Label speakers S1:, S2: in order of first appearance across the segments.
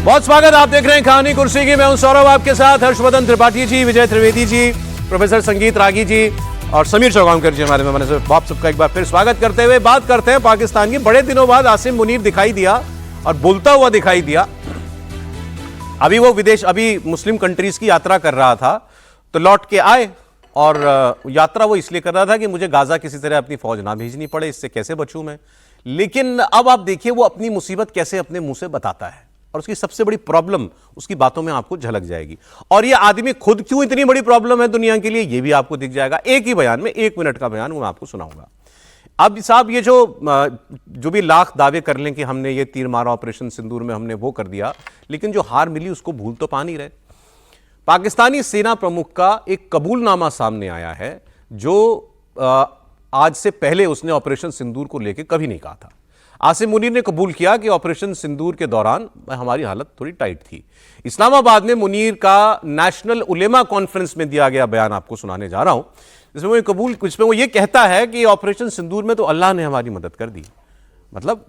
S1: बहुत स्वागत, आप देख रहे हैं कहानी कुर्सी की। मैं हूं सौरभ, आपके साथ हर्षवर्धन त्रिपाठी जी, विजय त्रिवेदी जी, प्रोफेसर संगीत रागी जी और समीर चौगांवकर जी हमारे मेहमान हैं। आप सबका एक बार फिर स्वागत करते हुए बात करते हैं पाकिस्तान की। बड़े दिनों बाद आसिम मुनीर दिखाई दिया और बोलता हुआ दिखाई दिया। अभी वो अभी मुस्लिम कंट्रीज की यात्रा कर रहा था, तो लौट के आए और यात्रा वो इसलिए कर रहा था कि मुझे गाजा किसी तरह अपनी फौज ना भेजनी पड़े, इससे कैसे बचूं मैं। लेकिन अब आप देखिए वो अपनी मुसीबत कैसे अपने मुंह से बताता है, और उसकी सबसे बड़ी प्रॉब्लम उसकी बातों में आपको झलक जाएगी। और ये आदमी खुद क्यों इतनी बड़ी प्रॉब्लम है दुनिया के लिए, ये भी आपको दिख जाएगा एक ही बयान में। 1 मिनट का बयान वो मैं आपको सुनाऊंगा। अब साहब ये जो भी लाख दावे कर लें कि हमने ये तीर मारा ऑपरेशन सिंदूर में, हमने वो कर दिया, लेकिन जो हार मिली उसको भूल तो पा नहीं रहे। पाकिस्तानी सेना प्रमुख का एक कबूलनामा सामने आया है जो आज से पहले उसने ऑपरेशन सिंदूर को लेकर कभी नहीं कहा था। आसिम मुनीर ने कबूल किया कि ऑपरेशन सिंदूर के दौरान हमारी हालत थोड़ी टाइट थी। इस्लामाबाद में मुनीर का नेशनल उलेमा कॉन्फ्रेंस में दिया गया बयान आपको सुनाने जा रहा हूं, जिसमें वो ये कहता है कि ऑपरेशन सिंदूर में तो अल्लाह ने हमारी मदद कर दी। मतलब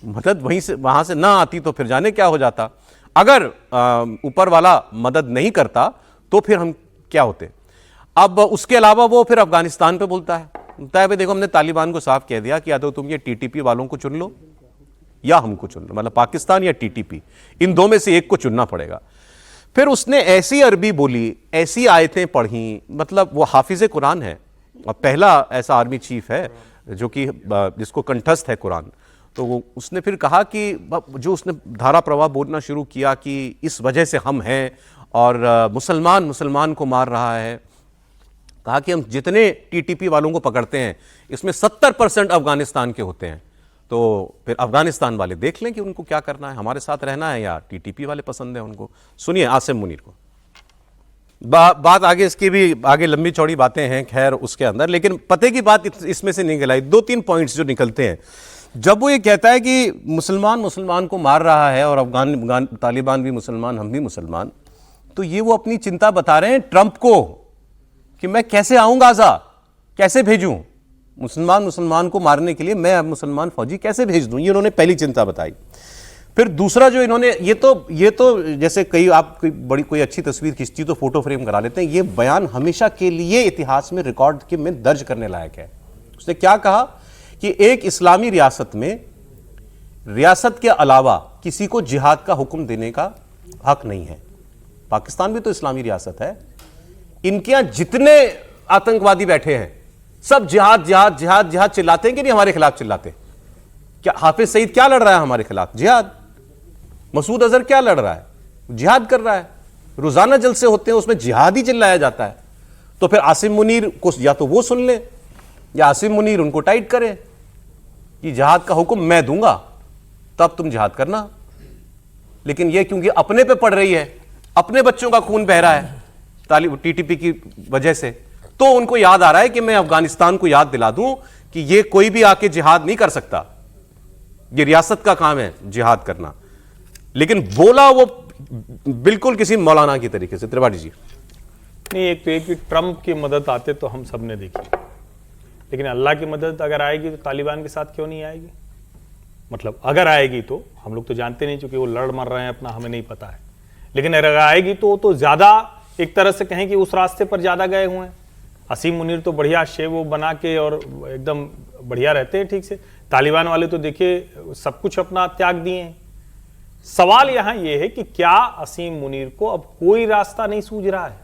S1: मदद वहां से ना आती तो फिर जाने क्या हो जाता। अगर ऊपर वाला मदद नहीं करता तो फिर हम क्या होते। अब उसके अलावा वो फिर अफगानिस्तान पे बोलता है भाई देखो हमने तालिबान को साफ कह दिया कि या तो तुम ये टीटीपी वालों को चुन लो या हमको चुन लो, मतलब पाकिस्तान या टीटीपी, इन दो में से एक को चुनना पड़ेगा। फिर उसने ऐसी अरबी बोली, ऐसी आयतें पढ़ी, मतलब वो हाफिज कुरान है और पहला ऐसा आर्मी चीफ है जो कि जिसको कंठस्थ है कुरान। तो उसने फिर कहा कि जो उसने धारा प्रवाह बोलना शुरू किया कि इस वजह से हम हैं और मुसलमान को मार रहा है। कहा कि हम जितने टीटीपी वालों को पकड़ते हैं इसमें 70% अफगानिस्तान के होते हैं, तो फिर अफगानिस्तान वाले देख लें कि उनको क्या करना है, हमारे साथ रहना है या टीटीपी वाले पसंद है उनको। सुनिए आसिम मुनीर को। बात आगे इसकी भी आगे लंबी चौड़ी बातें हैं खैर उसके अंदर, लेकिन पते की बात इसमें से निकल आई। 2-3 पॉइंट्स जो निकलते हैं जब वो ये कहता है कि मुसलमान को मार रहा है और अफगान तालिबान भी मुसलमान, हम भी मुसलमान, तो ये वो अपनी चिंता बता रहे हैं ट्रंप को कि मैं कैसे आऊं गाजा, कैसे भेजूं मुसलमान को मारने के लिए, मैं अब मुसलमान फौजी कैसे भेज दूं, ये उन्होंने पहली चिंता बताई। फिर दूसरा जो इन्होंने ये तो जैसे आप कोई अच्छी तस्वीर खींचती तो फोटो फ्रेम करा लेते हैं, ये बयान हमेशा के लिए इतिहास में रिकॉर्ड के में दर्ज करने लायक है। उसने क्या कहा कि एक इस्लामी रियासत में रियासत के अलावा किसी को जिहाद का हुक्म देने का हक नहीं है। पाकिस्तान भी तो इस्लामी रियासत है, इनके यहां जितने आतंकवादी बैठे हैं सब जिहाद जिहाद जिहाद जिहाद चिल्लाते हैं कि नहीं हमारे खिलाफ चिल्लाते। क्या हाफिज सईद क्या लड़ रहा है हमारे खिलाफ? जिहाद। मसूद अजहर क्या लड़ रहा है? जिहाद कर रहा है। रोजाना जलसे होते हैं उसमें जिहाद ही चिल्लाया जाता है। तो फिर आसिम मुनीर को या तो वो सुन ले या आसिम मुनीर उनको टाइट करे कि जिहाद का हुक्म मैं दूंगा तब तुम जिहाद करना। लेकिन ये क्योंकि अपने पे पड़ रही है, अपने बच्चों का खून बह रहा है टीटीपी की वजह से, तो उनको याद आ रहा है कि मैं अफगानिस्तान को याद दिला दूं कि ये कोई भी आके जिहाद नहीं कर सकता, ये रियासत का काम है जिहाद करना। लेकिन बोला वो बिल्कुल किसी मौलाना की तरीके से। त्रिपाठी जी
S2: नहीं, एक तो एक कि ट्रंप की मदद आते तो हम सबने देखी, लेकिन अल्लाह की मदद अगर आएगी तो तालिबान के साथ क्यों नहीं आएगी? मतलब अगर आएगी तो हम लोग तो जानते नहीं, चूंकि वो लड़ मर रहे हैं अपना, हमें नहीं पता है। लेकिन अगर आएगी तो ज्यादा एक तरह से कहें कि उस रास्ते पर ज्यादा गए हुए हैं। आसिम मुनीर तो बढ़िया शेव वो बना के और एकदम बढ़िया रहते हैं ठीक से। तालिबान वाले तो देखिए सब कुछ अपना त्याग दिए हैं। सवाल यहां यह है कि क्या आसिम मुनीर को अब कोई रास्ता नहीं सूझ रहा है?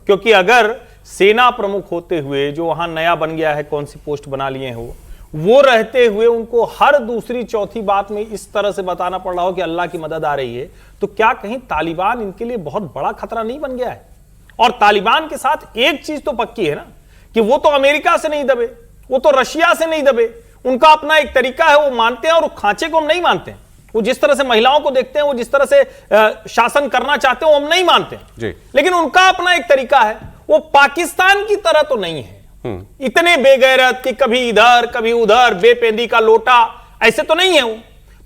S2: क्योंकि अगर सेना प्रमुख होते हुए जो वहां नया बन गया है, कौन सी पोस्ट बना लिए हो, वो रहते हुए उनको हर दूसरी चौथी बात में इस तरह से बताना पड़ रहा हो कि अल्लाह की मदद आ रही है, तो क्या कहीं तालिबान इनके लिए बहुत बड़ा खतरा नहीं बन गया है? और तालिबान के साथ एक चीज तो पक्की है ना कि वो तो अमेरिका से नहीं दबे, वो तो रशिया से नहीं दबे। उनका अपना एक तरीका है, वो मानते हैं और उस खांचे को हम नहीं मानते हैं। वो जिस तरह से महिलाओं को देखते हैं, वो जिस तरह से शासन करना चाहते हैं, वो हम नहीं मानते हैं। लेकिन उनका अपना एक तरीका है, वो पाकिस्तान की तरह तो नहीं है। इतने बेगैरत कि कभी इधर कभी उधर, बेपेंदी का लोटा, ऐसे तो नहीं है वो।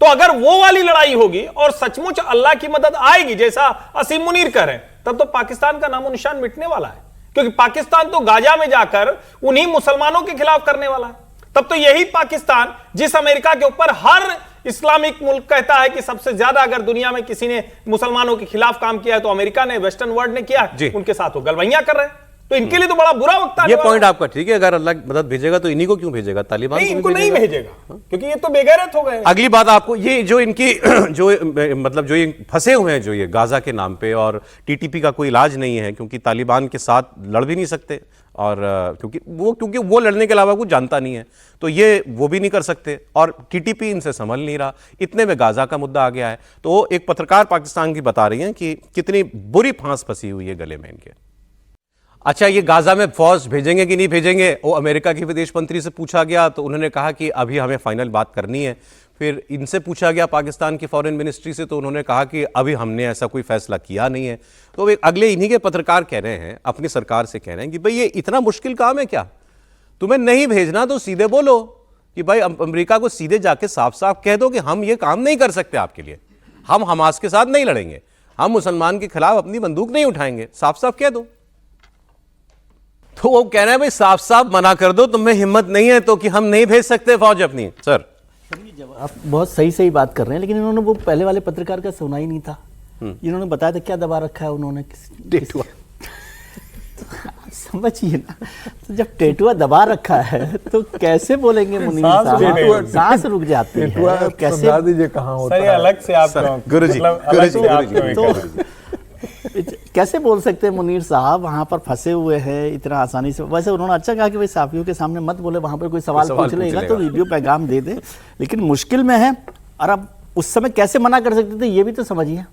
S2: तो अगर वो वाली लड़ाई होगी और सचमुच अल्लाह की मदद आएगी जैसा असीम मुनीर कह रहे हैं, तब तो पाकिस्तान का नामो निशान मिटने वाला है। क्योंकि पाकिस्तान तो गाजा में जाकर उन्हीं मुसलमानों के खिलाफ करने वाला है। तब तो यही पाकिस्तान जिस अमेरिका के ऊपर हर इस्लामिक मुल्क कहता है कि सबसे ज्यादा अगर दुनिया में किसी ने मुसलमानों के खिलाफ काम किया है तो अमेरिका ने, वेस्टर्न वर्ल्ड ने किया है, उनके साथ वो गलवैया कर रहे हैं। तो इनके लिए तो बड़ा बुरा वक्त आने
S1: ये
S2: वाला
S1: पॉइंट
S2: है।
S1: आपका ठीक है, अगर अल्लाह मदद भेजेगा तो इन्हीं को क्यों भेजेगा, तालिबान
S2: नहीं,
S1: को भी
S2: इनको नहीं भेजेगा क्योंकि ये तो बेगैरत हो गए।
S1: अगली बात आपको ये जो इनकी जो मतलब जो ये फंसे हुए हैं जो ये गाजा के नाम पे, और टीटीपी का कोई इलाज नहीं है क्योंकि तालिबान के साथ लड़ भी नहीं सकते, और क्योंकि वो लड़ने के अलावा कुछ जानता नहीं है, तो ये वो भी नहीं कर सकते, और टीटीपी इनसे संभल नहीं रहा। इतने में गाजा का मुद्दा आ गया है। तो एक पत्रकार पाकिस्तान की बता रही हैं कि कितनी बुरी फांस फंसी हुई है गले में इनके। अच्छा, ये गाजा में फौज भेजेंगे कि नहीं भेजेंगे, वो अमेरिका के विदेश मंत्री से पूछा गया तो उन्होंने कहा कि अभी हमें फाइनल बात करनी है। फिर इनसे पूछा गया पाकिस्तान की फॉरेन मिनिस्ट्री से, तो उन्होंने कहा कि अभी हमने ऐसा कोई फैसला किया नहीं है। तो वे अगले इन्हीं के पत्रकार कह रहे हैं, अपनी सरकार से कह रहे हैं कि भाई ये इतना मुश्किल काम है क्या, तुम्हें नहीं भेजना तो सीधे बोलो कि भाई अमेरिका को सीधे जाके साफ साफ कह दो कि हम ये काम नहीं कर सकते आपके लिए, हम हमास के साथ नहीं लड़ेंगे, हम मुसलमान के खिलाफ अपनी बंदूक नहीं उठाएंगे, साफ साफ कह दो। तो वो कह रहे हैं भाई साफ साफ मना कर दो, तुम्हें हिम्मत नहीं है तो कि हम नहीं भेज सकते फौज अपनी। सर
S3: आप बहुत सही बात कर रहे हैं, लेकिन इन्होंने वो पहले वाले पत्रकार का सुना ही नहीं था। इन्होंने बताया था क्या दबा रखा है उन्होंने, टेटुआ। समझिए ना, तो जब टेटुआ दबा रखा है तो कैसे बोलेंगे मुनीर साहब, सांस रुक जाती है। कैसे
S4: दीजिए कहाँ होता
S2: है अलग से आप
S1: गुरुजी
S3: तो कैसे बोल सकते हैं मुनीर साहब, वहां पर फंसे हुए हैं इतना आसानी से। वैसे उन्होंने अच्छा कहा कि भाई साफियों के सामने मत बोले, वहां पर कोई सवाल पूछ लेगा तो वीडियो पैगाम दे दे, लेकिन मुश्किल में है। और अब उस समय कैसे मना कर सकते थे ये भी तो समझिए,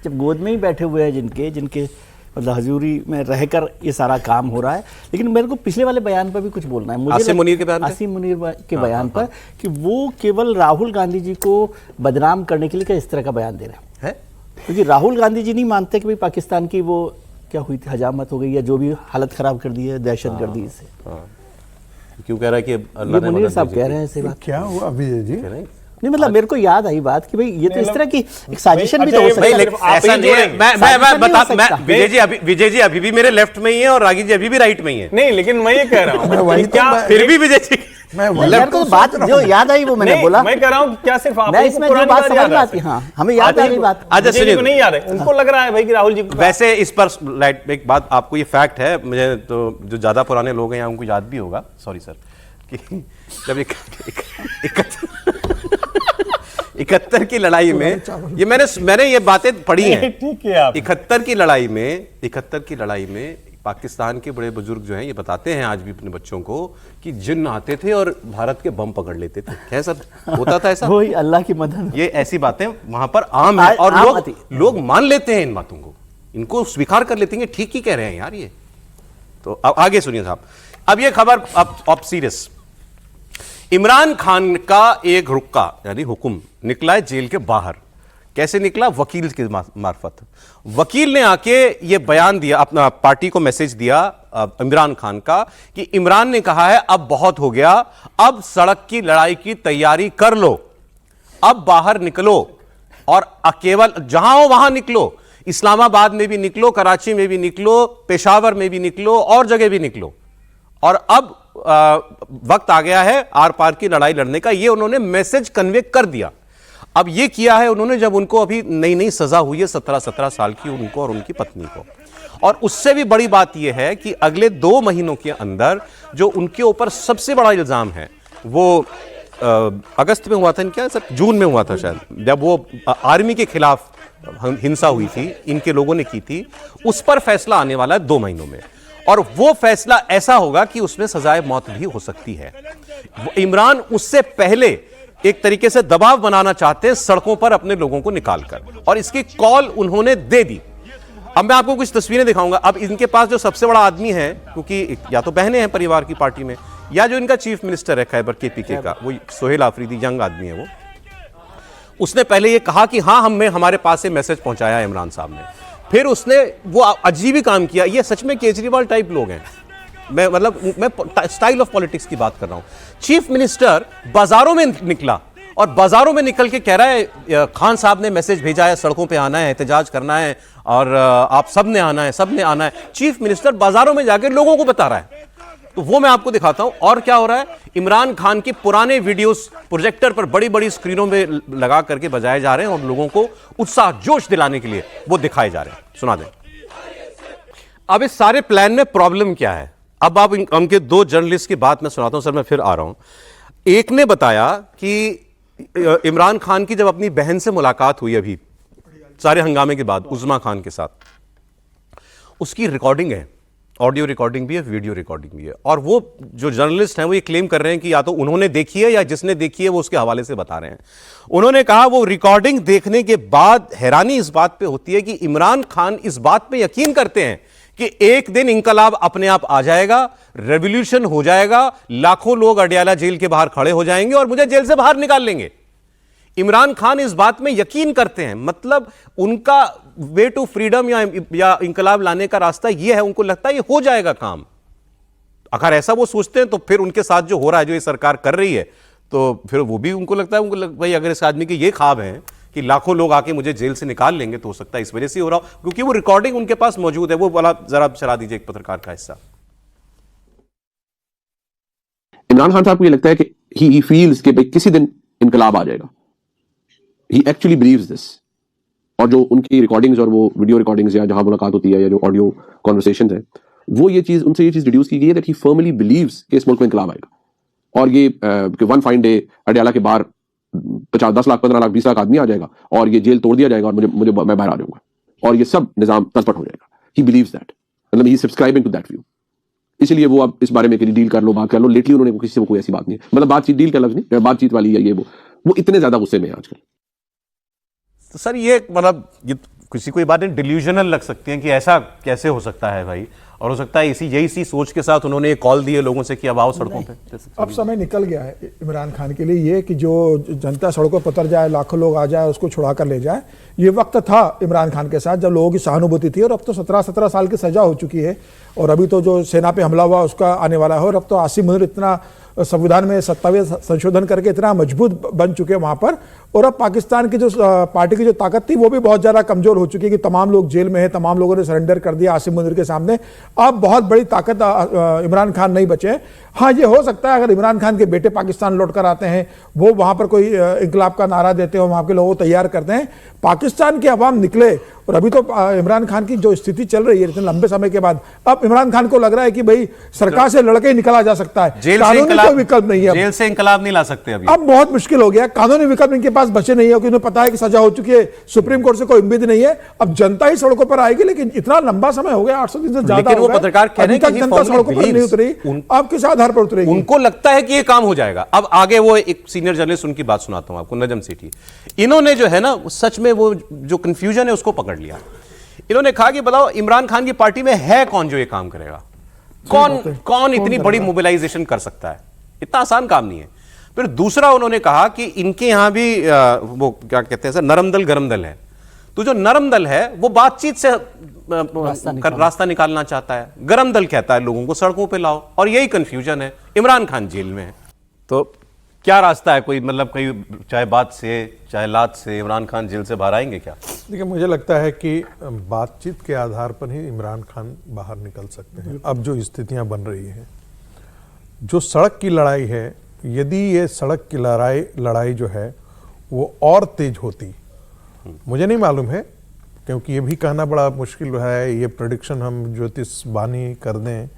S3: जब गोद में ही बैठे हुए हैं जिनके मतलब हजूरी में रहकर ये सारा काम हो रहा है। लेकिन मेरे को पिछले वाले बयान पर भी कुछ बोलना है, मुझे
S1: आसिम मुनीर के
S3: बयान पर कि वो केवल राहुल गांधी जी को बदनाम करने के लिए क्या इस तरह का बयान दे रहे हैं, क्योंकि राहुल गांधी जी नहीं मानते कि भाई पाकिस्तान की वो क्या हुई थी, हजामत हो गई या जो भी हालत खराब कर दी है दहशतगर्दी से।
S1: क्यों कह रहा है कि
S3: अल्लाह ने मुनीर साहब कह रहे हैं ऐसे बात।
S4: क्या हुआ विजय जी?
S3: नहीं मतलब मेरे को याद आई बात कि भाई ये तो इस तरह की एक साजिशन भी तो हो सकती है।
S1: ऐसा नहीं है, मैं बता, विजय जी अभी भी मेरे लेफ्ट में ही है और रागी जी अभी भी राइट में ही है।
S2: नहीं, लेकिन मैं ये कह रहा हूँ
S1: क्या फिर भी विजय जी
S3: तो बात जो याद आई वो मैंने बोला।
S2: मैं कह रहा हूँ क्या सिर्फ आप
S3: इसमें जो बात समझ में आती, हाँ हमें याद आ गई बात।
S1: अच्छा सुनिए,
S2: नहीं याद है उनको, लग रहा है भाई कि राहुल जी
S1: वैसे इस पर एक बात आपको ये फैक्ट है, मुझे तो जो ज्यादा पुराने लोग हैं उनको याद भी होगा, सॉरी सर, कि जब 71 की लड़ाई में ये मैंने ये बातें पढ़ी हैं।
S2: ठीक है,
S1: 71 की लड़ाई में पाकिस्तान के बड़े बुजुर्ग जो हैं ये बताते हैं आज भी अपने बच्चों को कि जिन्न आते थे और भारत के बम पकड़ लेते थे। क्या सर होता था ऐसा?
S3: वही अल्लाह की मदद।
S1: ये ऐसी बातें वहां पर आम है और लोग मान लेते हैं इन बातों को, इनको स्वीकार कर लेते हैं, ठीक ही कह रहे हैं यार ये। तो अब आगे सुनिए साहब, अब ये खबर अब सीरियस। इमरान खान का एक रुक्का यानी हुक्म निकला है जेल के बाहर। कैसे निकला? वकील के मार्फत। वकील ने आके ये बयान दिया, अपना पार्टी को मैसेज दिया इमरान खान का कि इमरान ने कहा है अब बहुत हो गया, अब सड़क की लड़ाई की तैयारी कर लो, अब बाहर निकलो और केवल जहां हो वहां निकलो, इस्लामाबाद में भी निकलो, कराची में भी निकलो, पेशावर में भी निकलो और जगह भी निकलो, और अब वक्त आ गया है आर पार की लड़ाई लड़ने का। ये उन्होंने मैसेज कन्वे कर दिया। अब ये किया है उन्होंने जब उनको अभी नई नई सजा हुई है 17 साल की, उनको और उनकी पत्नी को। और उससे भी बड़ी बात यह है कि अगले 2 महीनों के अंदर जो उनके ऊपर सबसे बड़ा इल्जाम है वो अगस्त में हुआ था, क्या सर जून में हुआ था शायद, जब वो आर्मी के खिलाफ हिंसा हुई थी, इनके लोगों ने की थी, उस पर फैसला आने वाला है 2 महीनों में। और वो फैसला ऐसा होगा कि उसमें सजाए मौत भी हो सकती है। इमरान उससे पहले एक तरीके से दबाव बनाना चाहते हैं सड़कों पर अपने लोगों को निकालकर, और इसकी कॉल उन्होंने दे दी। अब मैं आपको कुछ तस्वीरें दिखाऊंगा। अब इनके पास जो सबसे बड़ा आदमी है, क्योंकि या तो बहनें हैं परिवार की पार्टी में, या जो इनका चीफ मिनिस्टर है खैबर केपीके का, वो सोहेल आफरीदी, यंग आदमी है वो, उसने पहले ये कहा कि हाँ हमारे पास से मैसेज पहुंचाया इमरान साहब ने। फिर उसने वो अजीब ही काम किया। ये सच में केजरीवाल टाइप लोग हैं। मैं स्टाइल ऑफ पॉलिटिक्स की बात कर रहा हूं। चीफ मिनिस्टर बाजारों में निकला और बाजारों में निकल के कह रहा है खान साहब ने मैसेज भेजा है, सड़कों पे आना है, एहतजाज करना है और आप सब ने आना है, सब ने आना है। चीफ मिनिस्टर बाजारों में जाकर लोगों को बता रहा है। तो वो मैं आपको दिखाता हूं। और क्या हो रहा है, इमरान खान के पुराने वीडियोस प्रोजेक्टर पर बड़ी बड़ी स्क्रीनों में लगा करके बजाए जा रहे हैं और लोगों को उत्साह जोश दिलाने के लिए वो दिखाए जा रहे हैं। सुना दें। अब इस सारे प्लान में प्रॉब्लम क्या है, अब आप उनके दो जर्नलिस्ट की बात मैं सुनाता हूं। सर मैं फिर आ रहा हूं। एक ने बताया कि इमरान खान की जब अपनी बहन से मुलाकात हुई अभी सारे हंगामे के बाद उज़मा खान के साथ, उसकी रिकॉर्डिंग है, ऑडियो रिकॉर्डिंग भी है, वीडियो रिकॉर्डिंग भी है। और वो जो जर्नलिस्ट हैं वो ये क्लेम कर रहे हैं कि या तो उन्होंने देखी है या जिसने देखी है वो उसके हवाले से बता रहे हैं। उन्होंने कहा वो रिकॉर्डिंग देखने के बाद हैरानी इस बात पे होती है कि इमरान खान इस बात पे यकीन करते हैं कि एक दिन इंकलाब अपने आप आ जाएगा, रेवोल्यूशन हो जाएगा, लाखों लोग अडयाला जेल के बाहर खड़े हो जाएंगे और मुझे जेल से बाहर निकाल लेंगे। इमरान खान इस बात में यकीन करते हैं, मतलब उनका वे टू फ्रीडम या इंकलाब लाने का रास्ता यह है। उनको लगता है ये हो जाएगा काम। अगर ऐसा वो सोचते हैं तो फिर उनके साथ जो हो रहा है, जो ये सरकार कर रही है, तो फिर वो भी उनको लगता है भाई अगर इस आदमी के ये ख्वाब हैं कि लाखों लोग आके मुझे जेल से निकाल लेंगे, तो हो सकता है इस वजह से हो रहा हो, क्योंकि वो रिकॉर्डिंग उनके पास मौजूद है। वो वाला जरा चला दीजिए एक पत्रकार का हिस्सा।
S4: इमरान खान साहब को ये लगता है कि ही फील्स कि भाई किसी दिन इनकलाब आ जाएगा। ही एक्चुअली बिलीव्स दिस। और जो उनकी रिकॉर्डिंग्स और वो वीडियो रिकॉर्डिंग्स या जहां मुलाकात होती है या जो ऑडियो कॉन्वर्सेशन है, वो ये चीज उनसे ये चीज डिड्यूस की गई है दैट ही फर्मली बिलीव्स कि इस मुल्क में इनकलाब आएगा। और ये कि वन फाइन डे अडयाला के बाहर 50, 10 लाख, 15 लाख, 20 लाख आदमी आ जाएगा और ये जेल तोड़ दिया जाएगा और मैं बाहर आ जाऊंगा और ये सब निजाम तलपट हो जाएगा। ही बिलीव्स दैट, मतलब ही सब्सक्राइबिंग टू दैट व्यू। इसलिए वो अब इस बारे में डील कर लो, बात कर लो। लेटली उन्होंने किसी से कोई ऐसी बात नहीं, मतलब बातचीत, डील का लफ्ज नहीं, बातचीत वाली है ये वो इतने ज्यादा गुस्से में है आजकल।
S1: तो सर ये मतलब ये किसी को ये बातें डिल्यूजनल लग सकती हैं कि ऐसा कैसे हो सकता है भाई, और हो सकता है यही सोच के साथ उन्होंने कॉल दिए लोगों से कि अब आओ सड़कों पे।
S5: अब समय निकल गया है इमरान खान के लिए ये कि जो जनता सड़कों पर उतर जाए, लाखों लोग आ जाए, उसको छुड़ा कर ले जाए। ये वक्त था इमरान खान के साथ जब लोगों की सहानुभूति थी, और अब तो 17 साल की सजा हो चुकी है। और अभी तो जो सेना पे हमला हुआ उसका आने वाला है। और अब तो आसिम मुनीर इतना संविधान में 27 संशोधन करके इतना मजबूत बन चुके हैं वहां पर। और अब पाकिस्तान की जो पार्टी की जो ताकत थी वो भी बहुत ज्यादा कमजोर हो चुकी है कि तमाम लोग जेल में हैं, तमाम लोगों ने सरेंडर कर दिया आसिम मुनीर के सामने। अब बहुत बड़ी ताकत इमरान खान नहीं बचे। हाँ, ये हो सकता है अगर इमरान खान के बेटे पाकिस्तान लौट कर आते हैं, वो वहां पर कोई इंकलाब का नारा देते हो, वहां के लोगों को तैयार करते हैं, पाकिस्तान के अवाम निकले। और अभी तो इमरान खान की जो स्थिति चल रही है इतने लंबे समय के बाद, अब इमरान खान को लग रहा है कि भाई सरकार से लड़के ही निकला जा सकता है, कानूनी कोई विकल्प नहीं है।
S1: जेल से इंकलाब नहीं ला सकते अभी।
S5: अब बहुत मुश्किल हो गया, कानूनी विकल्प इनके पास बचे नहीं है क्योंकि उन्हें पता है कि सजा हो चुकी है, सुप्रीम कोर्ट से कोई उम्मीद नहीं है। अब जनता ही सड़कों पर आएगी, लेकिन इतना लंबा समय हो गया, 800 दिन से ज्यादा हो गया,
S1: पत्रकार कह रहे हैं कि
S5: जनता सड़कों पर नहीं उतरी। अब किस आधार पर उतरेगी?
S1: उनको लगता है कि ये काम हो जाएगा। अब आगे वो एक सीनियर जर्नलिस्ट, उनकी बात सुनाता हूं आपको, नजम सेठी। इन्होंने जो है ना सच में वो जो कंफ्यूजन है उसको पकड़ लिया। इन्होंने कहा कि बताओ इमरान खान की पार्टी में है कौन जो ये काम करेगा, कौन इतनी बड़ी मोबिलाइजेशन कर सकता है, इतना आसान काम नहीं है। फिर दूसरा उन्होंने कहा कि इनके यहां भी वो क्या कहते हैं सर, नरम दल गरम दल है। तो जो नरम दल है वो बातचीत से रास्ता निकालना चाहता है, गरम दल कहता है लोगों को सड़कों पे लाओ, और यही कंफ्यूजन है। इमरान खान जेल में है तो क्या रास्ता है, कोई मतलब कहीं चाहे बात से चाहे लात से इमरान खान जेल से बाहर आएंगे क्या?
S6: देखिए, मुझे लगता है कि बातचीत के आधार पर ही इमरान खान बाहर निकल सकते हैं। अब जो स्थितियां बन रही हैं, जो सड़क की लड़ाई है, यदि ये सड़क की लड़ाई जो है वो और तेज होती, मुझे नहीं मालूम है, क्योंकि ये भी कहना बड़ा मुश्किल है, ये प्रेडिक्शन हम ज्योतिष बानी कर दें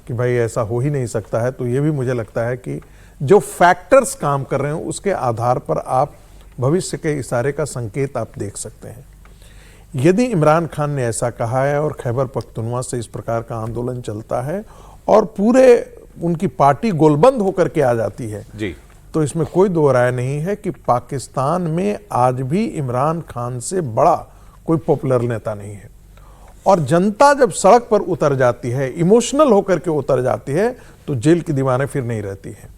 S6: कि भाई ऐसा हो ही नहीं सकता है। तो ये भी मुझे लगता है कि जो फैक्टर्स काम कर रहे हैं उसके आधार पर आप भविष्य के इशारे का संकेत आप देख सकते हैं। यदि इमरान खान ने ऐसा कहा है और खैबर पख्तूनख्वा से इस प्रकार का आंदोलन चलता है और पूरे उनकी पार्टी गोलबंद होकर के आ जाती है
S1: जी,
S6: तो इसमें कोई दो राय नहीं है कि पाकिस्तान में आज भी इमरान खान से बड़ा कोई पॉपुलर नेता नहीं है। और जनता जब सड़क पर उतर जाती है, इमोशनल होकर के उतर जाती है, तो जेल की दीवारें फिर नहीं रहती हैं।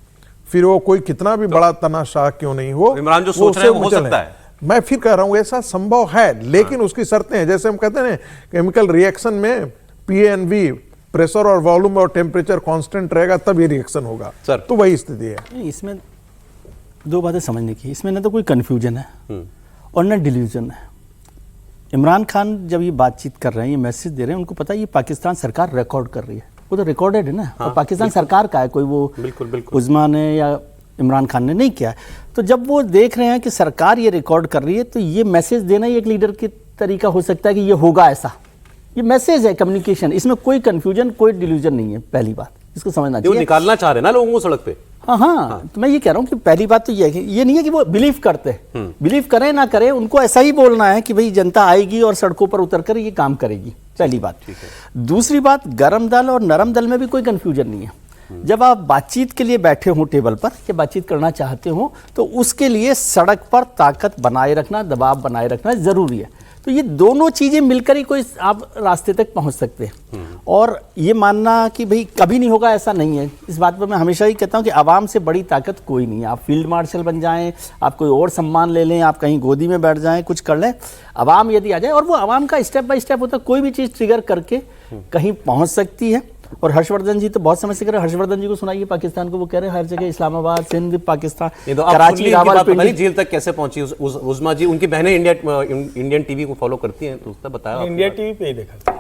S6: फिर वो कोई कितना भी बड़ा तनाशाह क्यों नहीं हो,
S1: इमरान जो सोच रहे हैं वो हो सकता है।
S6: मैं फिर कह रहा हूं ऐसा संभव है, लेकिन उसकी शर्तें हैं। जैसे हम कहते हैं केमिकल रिएक्शन में पीएनवी, प्रेशर और वॉल्यूम और टेम्परेचर कांस्टेंट रहेगा तब ये रिएक्शन होगा सर, तो वही स्थिति है।
S3: इसमें दो बातें समझने की, इसमें न तो कोई कंफ्यूजन है और न डिल्यूजन है। इमरान खान जब ये बातचीत कर रहे हैं, ये मैसेज दे रहे हैं, उनको पता है ये पाकिस्तान सरकार रिकॉर्ड कर रही है। वो तो रिकॉर्डेड है ना, और पाकिस्तान सरकार का है, कोई वो
S1: बिल्कुल बिल्कुल
S3: उज़्मा ने या इमरान खान ने नहीं किया। तो जब वो देख रहे हैं कि सरकार ये रिकॉर्ड कर रही है, तो ये मैसेज देना ही एक लीडर की तरीका हो सकता है कि ये होगा ऐसा। ये मैसेज है, कम्युनिकेशन, इसमें कोई कंफ्यूजन, कोई डिल्यूजन नहीं है। पहली बात इसको समझना
S1: वो
S3: चाहिए।
S1: निकालना चाह रहे हैं ना लोगों को सड़क पे।
S3: हाँ, तो मैं ये कह रहा हूँ कि पहली बात तो ये है कि ये नहीं है कि वो बिलीव करते हैं, बिलीव करें ना करें, उनको ऐसा ही बोलना है कि भाई जनता आएगी और सड़कों पर उतर कर ये काम करेगी। पहली बात। दूसरी बात, गरम दल और नरम दल में भी कोई कंफ्यूजन नहीं है। जब आप बातचीत के लिए बैठे हो टेबल पर, या बातचीत करना चाहते हो, तो उसके लिए सड़क पर ताकत बनाए रखना, दबाव बनाए रखना जरूरी है। तो ये दोनों चीजें मिलकर ही कोई आप रास्ते तक पहुंच सकते हैं। और ये मानना कि भाई कभी नहीं होगा, ऐसा नहीं है। इस बात पर मैं हमेशा ही कहता हूं कि आवाम से बड़ी ताकत कोई नहीं है। आप फील्ड मार्शल बन जाएं, आप कोई और सम्मान ले लें, आप कहीं गोदी में बैठ जाएं, कुछ कर लें, आवाम यदि आ जाए, और वो आवाम का स्टेप बाय स्टेप होता है, कोई भी चीज़ ट्रिगर करके कहीं पहुँच सकती है। और हर्षवर्धन जी तो बहुत समय से कर रहे हैं। हर्षवर्धन जी को सुनाइए पाकिस्तान को, वो कह रहे हैं हर जगह इस्लामाबाद, सिंध, पाकिस्तान, कराची, रावलपिंडी,
S1: जेल तक कैसे पहुंची उज़्मा जी? उनकी बहनें इंडियन टीवी को फॉलो करती हैं, तो उसने बताया।
S2: इंडिया टीवी पे ही देखा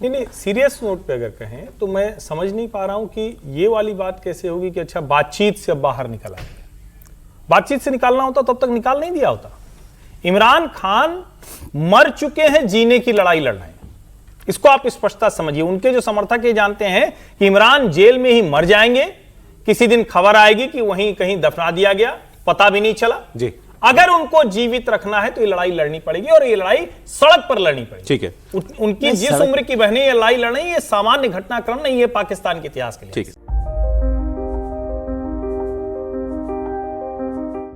S2: नहीं, सीरियस नोट पे अगर कहें तो मैं समझ नहीं पा रहा हूं कि ये वाली बात कैसे होगी कि अच्छा बातचीत से अब बाहर निकल आए। बातचीत से निकालना होता तब तक निकाल नहीं दिया होता। इमरान खान मर चुके हैं, जीने की लड़ाई लड़ रहे हैं, इसको आप स्पष्टता समझिए। उनके जो समर्थक ये जानते हैं कि इमरान जेल में ही मर जाएंगे, किसी दिन खबर आएगी कि वहीं कहीं दफना दिया गया, पता भी नहीं चला जी। अगर उनको जीवित रखना है तो ये लड़ाई लड़नी पड़ेगी, और ये लड़ाई सड़क पर लड़नी पड़ेगी।
S1: ठीक है।
S2: उनकी जिस उम्र की बहनें ये लड़ाई लड़ रही है, ये सामान्य घटनाक्रम नहीं है पाकिस्तान के इतिहास के लिए।
S1: ठीक है।